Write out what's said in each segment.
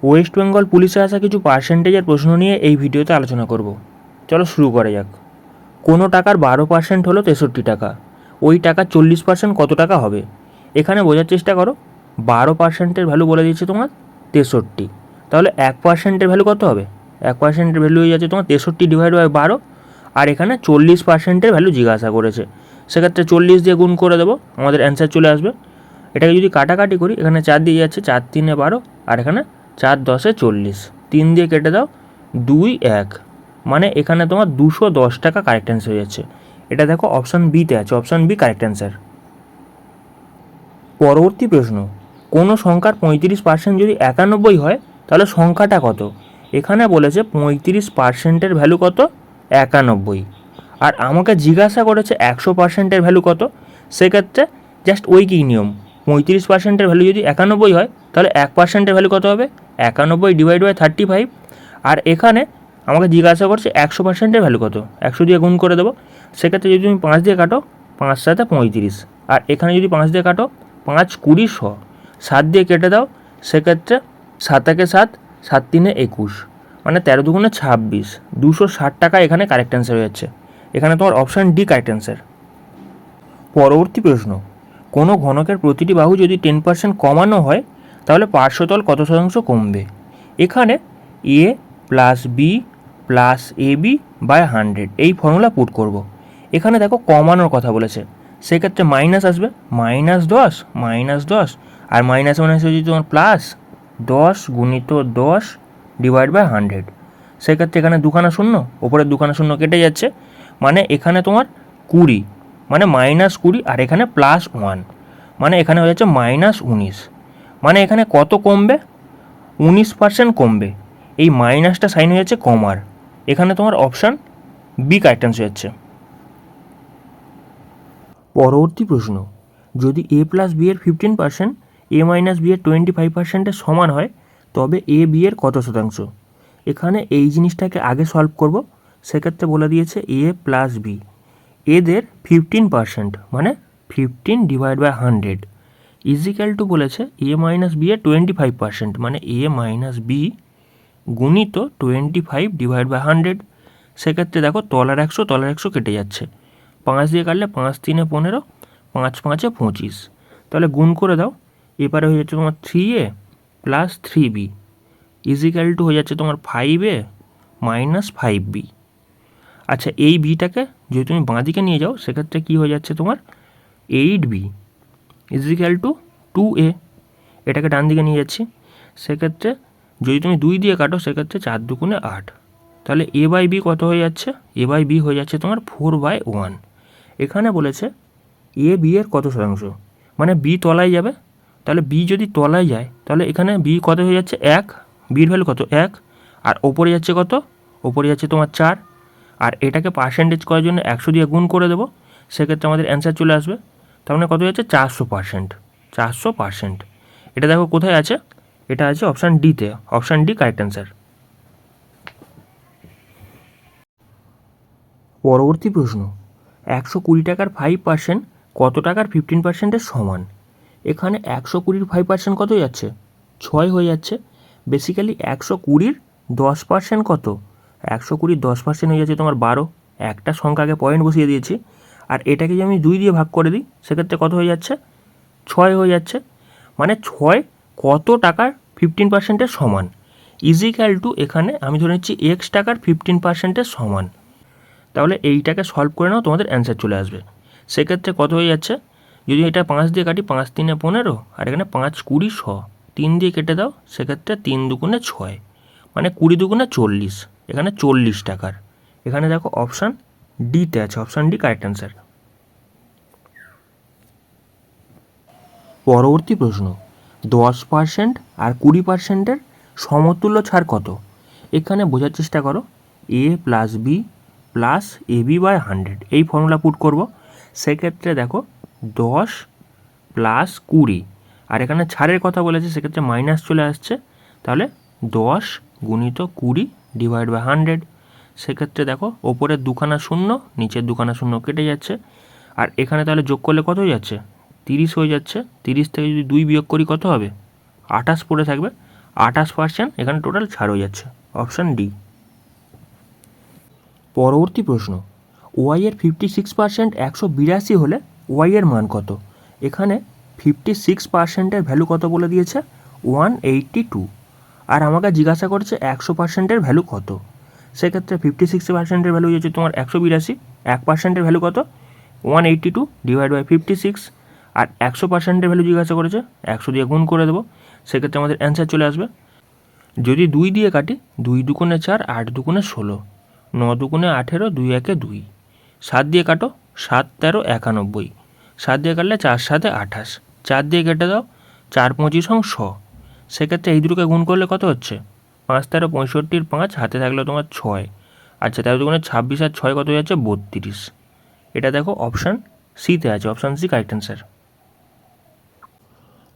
West Bengal পুলিশে আসা কিছু পার্সেন্টেজের প্রশ্ন নিয়ে এই ভিডিওতে আলোচনা করব। চলো শুরু করা যাক। কোনো টাকার 12% হলো 63 টাকা, ওই টাকার 40% কত টাকা হবে? এখানে বোঝার চেষ্টা করো। 12%-এর ভ্যালু বলে দিচ্ছে তোমার 63, তাহলে 1%-এর ভ্যালু কত হবে? 1%-এর ভ্যালু হয়ে যাচ্ছে তোমার 63/12, আর এখানে 40%-এর ভ্যালু জিজ্ঞাসা করেছে, সেক্ষেত্রে 40 দিয়ে গুণ করে দেবো, আমাদের অ্যান্সার চলে আসবে। এটাকে যদি কাটাকাটি করি, এখানে 4 দিয়ে যাচ্ছে, 4 3 12, আর এখানে 4 10 40, 3 দিয়ে কেটে দাও, 2 1, মানে এখানে তোমার 210 টাকা কারেক্ট অ্যান্সার হয়ে যাচ্ছে। এটা দেখো অপশান বিতে আছে, অপশান বি কারেক্ট অ্যান্সার। পরবর্তী প্রশ্ন, কোনো সংখ্যার 35% যদি 91 হয় তাহলে সংখ্যাটা কত? এখানে বলেছে 35%-এর ভ্যালু কত? 91, আর আমাকে জিজ্ঞাসা করেছে 100%-এর ভ্যালু কত। সেক্ষেত্রে জাস্ট ওই কী নিয়ম, 35%-এর ভ্যালু যদি 91 হয় তাহলে 1%-এর ভ্যালু কত হবে? 91/35। আর এখানে আমাকে জিজ্ঞাসা করছে 100%-এর ভ্যালু কত, 100 দিয়ে গুণ করে দেবো। সেক্ষেত্রে যদি তুমি 5 দিয়ে কাটো, 5 7 35, আর এখানে যদি 5 দিয়ে কাটো, 5 20 100, 7 দিয়ে কেটে দাও, সেক্ষেত্রে 7 1 7, 7 3 21, মানে 13 2 26, 260 টাকা এখানে কারেক্ট অ্যান্সার হয়ে যাচ্ছে। এখানে তোমার অপশান ডি কারেক্ট অ্যান্সার। পরবর্তী প্রশ্ন, কোনো ঘনকের প্রতিটি বাহু যদি 10% কমানো হয় তাহলে পার্শ্বতল কত শতাংশ কমবে? এখানে A plus B plus A B by 100 এই ফর্মুলা পুট করব। এখানে দেখো কমানোর কথা বলেছে, সেক্ষেত্রে মাইনাস আসবে, -10 আর মাইনাস যদি তোমার প্লাস 10 গুণিত 10 ডিভাইড বাই 100, সেক্ষেত্রে এখানে দুখানা শূন্য, ওপরের দুখানা শূন্য কেটে যাচ্ছে, মানে এখানে তোমার 20, মানে -20, আর এখানে +1, মানে এখানে হয়ে যাচ্ছে -19, মানে এখানে কত কমবে? 19% কমবে। এই মাইনাসটা সাইন হয়ে যাচ্ছে কমার, এখানে তোমার অপশান বি কারেক্ট অ্যান্সার হচ্ছে। পরবর্তী প্রশ্ন, যদি এ প্লাস বি এর 15% এ মাইনাস বি এর 25%-এর সমান হয় তবে এ বি এর কত শতাংশ? এখানে এই জিনিসটাকে আগে সলভ করব। সেক্ষেত্রে বলে দিয়েছে এ প্লাস বি, এদের 15%, মানে 15 ডিভাইড বাই 100 ইজিক্যাল টু বলেছে এ মাইনাস বি এর 25%, মানে এ মাইনাস বি গুণিত 25 ডিভাইড বাই 100। সেক্ষেত্রে দেখো তলার 100 কেটে যাচ্ছে, 5 দিয়ে কাটলে 5 3 15, 5 5 25, তাহলে গুণ করে দাও, এবারে হয়ে যাচ্ছে তোমার 3a plus 3b is equal two হয়ে যাচ্ছে তোমার 5a মাইনাস 5b। আচ্ছা, এই বিটাকে যদি তুমি বাঁ দিকে নিয়ে যাও, সেক্ষেত্রে কী হয়ে যাচ্ছে তোমার 8b ইজিক্যাল টু 2a। এটাকে ডান দিকে নিয়ে যাচ্ছি, সেক্ষেত্রে যদি তুমি 2 দিয়ে কাটো, সেক্ষেত্রে 4 2 8, তাহলে এ বাই বি কত হয়ে যাচ্ছে? এ বাই বি হয়ে যাচ্ছে তোমার 4/1। এখানে বলেছে এ বি এর কত শতাংশ, মানে বি তলায় যাবে, তাহলে বি যদি তলায় যায় তাহলে এখানে বি কত হয়ে যাচ্ছে? 1, বির ভ্যালু কত? 1, আর ওপরে যাচ্ছে কত? ওপরে যাচ্ছে তোমার 4, আর এটাকে পার্সেন্টেজ করার জন্য 100 দিয়ে গুণ করে দেবো, সেক্ষেত্রে আমাদের অ্যান্সার চলে আসবে। তার মানে কত হচ্ছে? 400%। 400%। এটা দেখো কোথায় আছে, এটা আছে অপশান ডিতে, অপশান ডি কারেক্ট অ্যান্সার। পরবর্তী প্রশ্ন, 120 টাকার 5% কত টাকার 15%-এর সমান? এখানে 120-র 5% কত হয়ে যাচ্ছে? 6 হয়ে যাচ্ছে। বেসিক্যালি 120-র 10% কত? 120-র 10% হয়ে যাচ্ছে তোমার 12, একটা সংখ্যাকে পয়েন্ট বসিয়ে দিয়েছি, আর এটাকে যদি আমি 2 দিয়ে ভাগ করে দিই, সেক্ষেত্রে কত হয়ে যাচ্ছে? 6 হয়ে যাচ্ছে। মানে 6 কত টাকার 15%-এর সমান? ইজিক্যাল টু এখানে আমি ধরে নিচ্ছি এক্স টাকার 15%-এর সমান। তাহলে এইটাকে সলভ করে নাও, তোমাদের অ্যান্সার চলে আসবে। সেক্ষেত্রে কত হয়ে যাচ্ছে? যদি এটা 5 দিয়ে কাটি, 5 3 15, আর এখানে 5 20 100, 3 দিয়ে কেটে দাও, সেক্ষেত্রে 3 2 6, মানে 20 2 40, এখানে 40 টাকার। এখানে দেখো অপশান ডিতে আছে, অপশান ডি কারেক্ট অ্যান্সার। পরবর্তী প্রশ্ন, 10% আর 20%-এর সমতুল্য ছাড় কত? এখানে বোঝার চেষ্টা করো, A plus B plus A B by 100 এই ফর্মুলা পুট করব। সেক্ষেত্রে দেখো 10 প্লাস 20, আর এখানে ছাড়ের কথা বলেছে, সেক্ষেত্রে মাইনাস চলে আসছে, তাহলে 10 গুণিত 20 ডিভাইড বাই 100। সেক্ষেত্রে দেখো ওপরের দুখানা শূন্য, নিচের দুখানা শূন্য কেটে যাচ্ছে, আর এখানে তাহলে যোগ করলে কত হয়ে যাচ্ছে? 30 হয়ে যাচ্ছে। 30 থেকে যদি 2 বিয়োগ করি কত হবে? 28 পড়ে থাকবে, 28%, এখানে টোটাল ছাড় হয়ে যাচ্ছে, অপশান ডি। পরবর্তী প্রশ্ন, ওয়াই এর 56% 182 হলে ওয়াই এর মান কত? এখানে 56%-এর ভ্যালু কত বলে দিয়েছে? 182। আর আমাকে জিজ্ঞাসা করছে 100%-এর ভ্যালু কত। সেক্ষেত্রে 56%-এর ভ্যালু হচ্ছে তোমার 182, 1%-এর ভ্যালু কত? 182 ডিভাইড বাই 56। আর 100%-এর ভ্যালু জিজ্ঞাসা করেছে, 100 দিয়ে গুণ করে দেবো, সেক্ষেত্রে আমাদের অ্যান্সার চলে আসবে। যদি 2 দিয়ে কাটি, 2 দুগুণে 4, 8 দুগুণে 16, 9 দুগুণে 18, 2 একে 2। 7 দিয়ে কাটো, 7 13 91, 7 দিয়ে কাটলে 4 7 28, 4 দিয়ে কেটে দাও, 4 25 100। সেক্ষেত্রে এই দুটোকে গুণ করলে কত হচ্ছে? 5 13 65, 5 হাতে থাকলে তোমার 6। আচ্ছা, 13 দুগুণে 26 আর 6 কত হয়ে যাচ্ছে? 32। এটা দেখো অপশান সিতে আছে, অপশান সি কারেক্ট অ্যান্সার।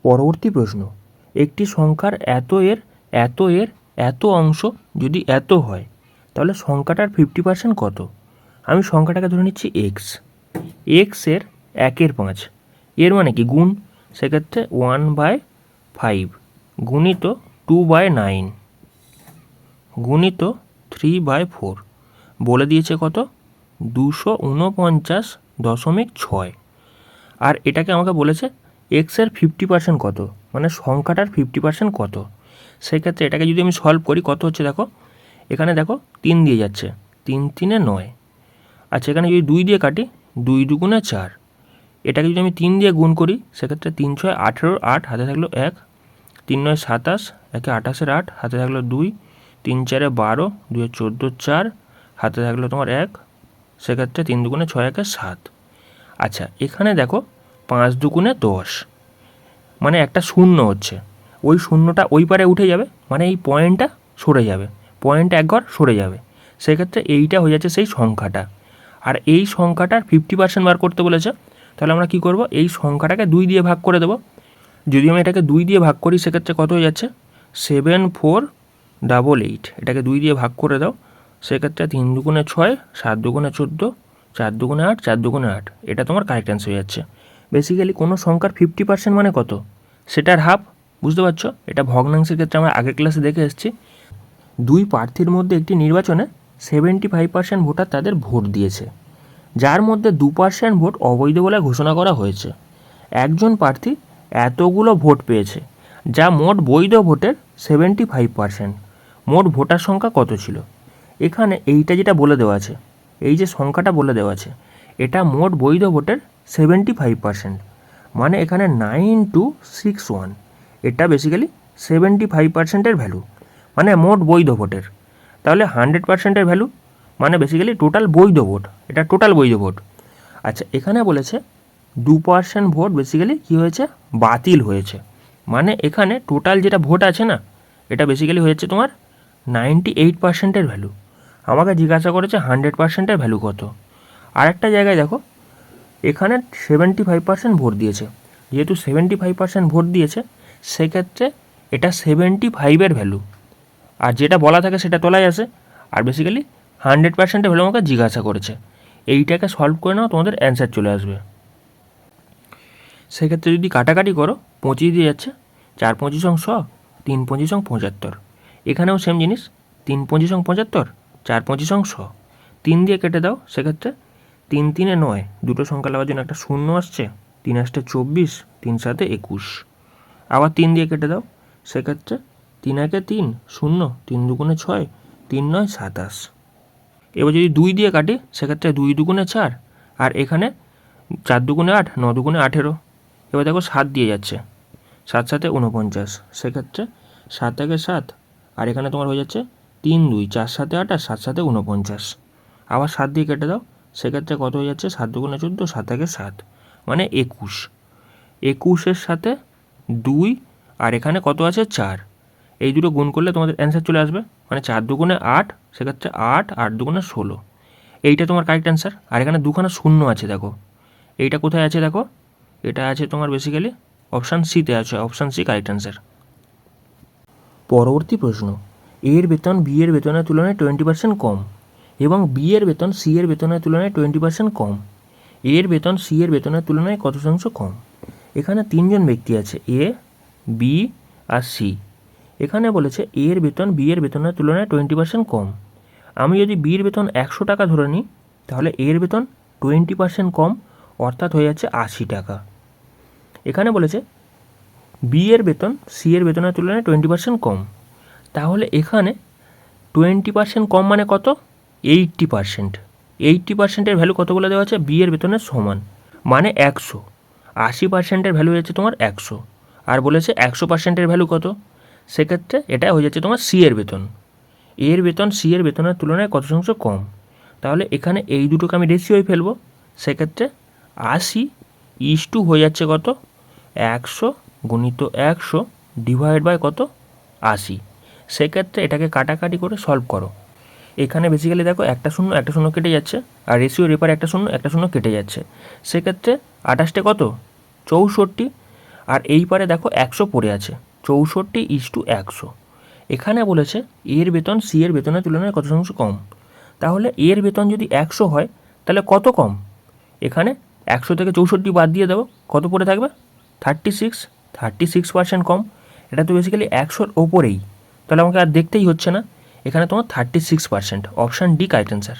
পরবর্তী প্রশ্ন, একটি সংখ্যার এত এর এত এর এত অংশ যদি এত হয়, তাহলে সংখ্যাটার 50% কত? আমি সংখ্যাটাকে ধরে নিচ্ছি এক্স, এক্সের 1/5, এর মানে কি গুণ, সেক্ষেত্রে 1/5 গুণিত 2/9 গুণিত 3/4 বলে দিয়েছে কত? 249.6। আর এটাকে আমাকে বলেছে এক্সের 50% কত, মানে সংখ্যাটার 50% কত। সেক্ষেত্রে এটাকে যদি আমি সলভ করি, কত হচ্ছে দেখো, এখানে দেখো 3 দিয়ে যাচ্ছে, 3 3 9। আচ্ছা, এখানে যদি 2 দিয়ে কাটি, 2 দুগুণে 4, এটাকে যদি আমি 3 দিয়ে গুণ করি, সেক্ষেত্রে 3 6 18, 8 হাতে থাকলো 1, 3 9 27, 1 28 8 হাতে থাকলো 2, 3 4 12, 2 14 4 হাতে থাকলো তোমার 1, সেক্ষেত্রে 3 দুগুণে 6 1 7। আচ্ছা, এখানে দেখো 5 দুগুণে 10, মানে একটা শূন্য হচ্ছে, ওই শূন্যটা ওই পারে উঠে যাবে, মানে এই পয়েন্টটা সরে যাবে, পয়েন্টটা এক ঘর সরে যাবে। সেক্ষেত্রে এইটা হয়ে যাচ্ছে সেই সংখ্যাটা। আর এই সংখ্যাটার 50% বার করতে বলেছে, তাহলে আমরা কি করব? এই সংখ্যাটাকে 2 দিয়ে ভাগ করে দেবো। যদি আমি এটাকে 2 দিয়ে ভাগ করি, সেক্ষেত্রে কত হয়ে যাচ্ছে? 7488। এটাকে 2 দিয়ে ভাগ করে দাও, সেক্ষেত্রে 3 দুগুণে 6, 7 দুগুণে 14, 4 দুগুণে 8, 4 দুগুণে 8। এটা তোমার কারেক্ট অ্যান্সার হয়ে যাচ্ছে। বেসিক্যালি কোনো সংখ্যার 50% মানে কত? সেটার হাফ, বুঝতে পারছো? এটা ভগ্নাংশের ক্ষেত্রে আমরা আগের ক্লাসে দেখে এসেছি। 2 প্রার্থীর মধ্যে একটি নির্বাচনে 75% ভোটার তাদের ভোট দিয়েছে, যার মধ্যে 2% ভোট অবৈধ বলে ঘোষণা করা হয়েছে। একজন প্রার্থী এতগুলো ভোট পেয়েছে, যা মোট বৈধ ভোটের 75%। মোট ভোটার সংখ্যা কত ছিল? এখানে এইটা যেটা বলে দেওয়া আছে, এই যে সংখ্যাটা বলে দেওয়া আছে, এটা মোট বৈধ ভোটের 75%, মানে এখানে 9261। এটা বেসিক্যালি 75%-এর ভ্যালু, মানে মোট বৈধ ভোটের। তাহলে 100%-এর ভ্যালু মানে বেসিক্যালি টোটাল বৈধ ভোট, এটা টোটাল বৈধ ভোট। আচ্ছা, এখানে বলেছে 2% ভোট বেসিক্যালি কী হয়েছে? বাতিল হয়েছে। মানে এখানে টোটাল যেটা ভোট আছে না, এটা বেসিক্যালি হয়েছে তোমার 98%-এর ভ্যালু। আমাকে জিজ্ঞাসা করেছে 100%-এর ভ্যালু কত। আর একটা জায়গায় দেখো, এখানে 75% ভোট দিয়েছে, যেহেতু 75% ভোট দিয়েছে, সেক্ষেত্রে এটা 75-এর ভ্যালু। আর যেটা বলা থাকে সেটা তোলাই আসে। আর বেসিক্যালি 100%-এর ভ্যালু আমাকে জিজ্ঞাসা করেছে। এইটাকে সলভ করে নাও, তোমাদের অ্যান্সার চলে আসবে। সেক্ষেত্রে যদি কাটাকাটি করো, 25 দিয়ে যাচ্ছে, 4 25 100, 3 25 75। এখানেও সেম জিনিস, 3 25 75, 4 25 100। 3 দিয়ে কেটে দাও, সেক্ষেত্রে 3 3 9, দুটো সংখ্যা লাগার জন্য একটা শূন্য আসছে, 3 আসতে 24, 3 7 21। আবার 3 দিয়ে কেটে দাও, সেক্ষেত্রে 3 1 3 0, 3 দুগুণে 6, 3 9 27। এবার যদি 2 দিয়ে কাটি, সেক্ষেত্রে 2 দুগুণে 4, আর এখানে 4 দুগুণে 8, 9 দুগুণে 18। এবার দেখো 7 দিয়ে যাচ্ছে, 7 7 49, সেক্ষেত্রে 7 1 7, আর এখানে তোমার হয়ে যাচ্ছে 3 2, 4 7 8 আর 7 7 49। আবার 7 দিয়ে কেটে দাও, সেক্ষেত্রে কত হয়ে যাচ্ছে? 7 দুগুণে 14, 7 1 7, মানে 21। 21-এর সাথে 2, আর এখানে কত আছে? 4। এই দুটো গুণ করলে তোমাদের অ্যান্সার চলে আসবে, মানে 4 দুগুণে 8, সেক্ষেত্রে 8, 8 দুগুণে 16। এইটা তোমার কারেক্ট অ্যান্সার। আর এখানে দুখানা শূন্য আছে, দেখো এইটা কোথায় আছে? দেখো এটা আছে তোমার বেসিক্যালি অপশান সিতে আছে, অপশান সি কারেক্ট অ্যান্সার। পরবর্তী প্রশ্ন, এর বেতন বি এর বেতনের তুলনায় 20% কম এবং বি এর বেতন সি এর বেতনের তুলনায় 20% কম। এর বেতন সি এর বেতনের তুলনায় কত শতাংশ কম? এখানে 3জন ব্যক্তি আছে, এ, বি আর সি। এখানে বলেছে এ এর বেতন বি এর বেতনের তুলনায় 20% কম। আমি যদি বি এর বেতন 100 টাকা ধরে নিই, তাহলে এ এর বেতন 20% কম, অর্থাৎ হয়ে যাচ্ছে 80 টাকা। এখানে বলেছে বি এর বেতন সি এর বেতনের তুলনায় 20% কম, তাহলে এখানে 20% কম মানে কত? 80%। 80%-এর ভ্যালু কত বলে দেওয়া আছে? বি এর বেতনের সমান, মানে 100। 80%-এর ভ্যালু হয়ে যাচ্ছে তোমার 100, আর বলেছে 100%-এর ভ্যালু কত? সেক্ষেত্রে এটা হয়ে যাচ্ছে তোমার সি এর বেতন। এর বেতন সি এর বেতনের তুলনায় কত শতাংশ কম? তাহলে এখানে এই দুটোকে আমি রেশিওয় ফেলবো। সেক্ষেত্রে 80 হয়ে যাচ্ছে কত? 100 গুণিত 100 ডিভাইড বাই কত? 80। সেক্ষেত্রে এটাকে কাটাকাটি করে সলভ করো। এখানে বেসিক্যালি দেখো একটা শূন্য কেটে যাচ্ছে, আর রেশিওর এপারে একটা শূন্য কেটে যাচ্ছে। সেক্ষেত্রে 28 কত? 64। আর এই পারে দেখো 100 পড়ে আছে, 64:100। এখানে বলেছে এর বেতন সি এর বেতনের তুলনায় কত শতাংশ কম। তাহলে এর বেতন যদি 100 হয়, তাহলে কত কম? এখানে 100 থেকে 64 বাদ দিয়ে দেবো, কত পড়ে থাকবে? 36% কম। এটা তো বেসিক্যালি 100-র ওপরেই, তাহলে আমাকে আর দেখতেই হচ্ছে না। এখানে তোমার 36%। Option D correct answer.